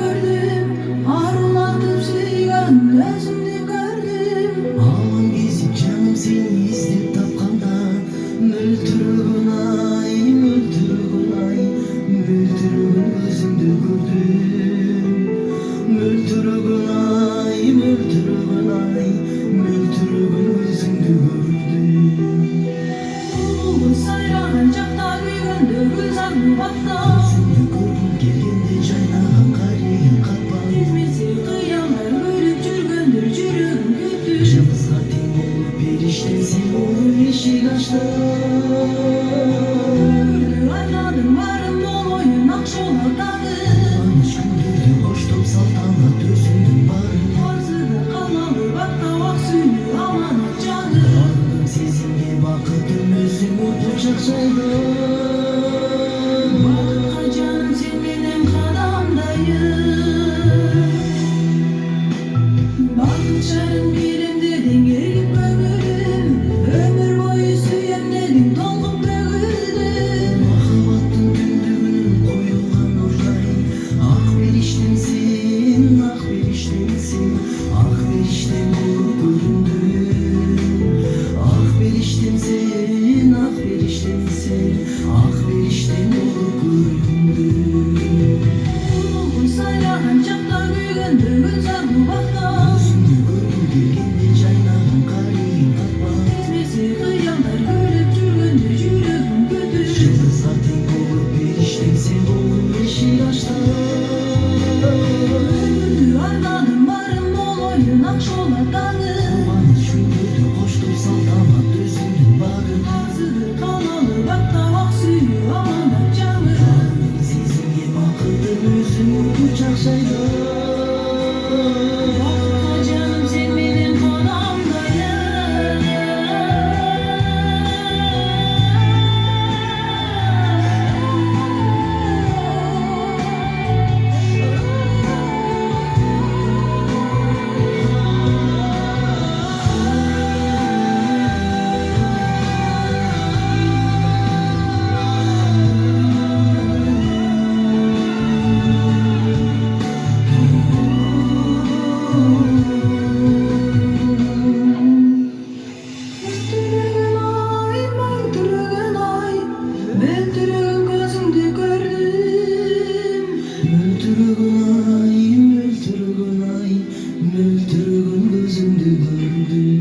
gördüm, arulatıp suygan özümdü gördüm. Aman gezip canım seni izlep tapkanda, mөлтүргөн ay, mөлтүргөн ay, mөлтүргөн gözүңдү gördüm. Mөлтүргөн ay, mөлтүргөн ay, mөлтүргөн gözүңdü gördüm. Bulbul sayragan çakta güygöndө gül sardı bakta. Gözүңдү көргүм келгенде жайнаган карийин капа. Измеси кыялдар көрүп жүргөндүр жүрөгүм күтүп. Жылызга тең болуп периштем сен болуп эшик ачтың. Өмүрдү арнадым барым болоюн ак шолак тагып. Кубаныч күндөрдү коштоп салтанат өзүңдүн барын. Арзыды калалы бакта ак сүйүү аманат жагып. Арманым сезимге бакытым өзүң уртучак жайдың. Бакытка жаным сен менен кадамдайым. Бакыт шарын берем дедиң эгип көңүлүм. Өмүр бою сүйөм дедиң толкуп төгүлдүм. Махаббаттын түндүгүнүн коюлган нурдайын. Ак периштемсиң, ак периштемсиң, ак периштем болуп көрүндүң. Ак периштемсиң, ак периштемсиң, ак периштем болуп көрүндүң. Булбул сайраган чакта күйгөндө гүл сарды бакта. Өзүңдү көргүм келгенде жайнаган карийин капа. Измеси кыялдар көрүп жүргөндө жүрөгүм күтүп. Жылызга тең болуп периштем сен болуп эшик ачтың. Өмүрдү арнадым барым болоюн ак шолак тагып. Кубаныч күндөрдү коштоп салтанат өзүңдүн барын. Арзыды калалы бакта ак сүйүү аманат жагып. Арманым сезимге бакытым өзүң уртучак жайдың. Бакытка жаным сен менен Mөлтүрөгөн ай, мөлтүрөгөн көзүңдү көрдүм. Мөлтүрөгөн ай, мөлтүрөгөн ай, мөлтүрөгөн gözүңдү көрдүм.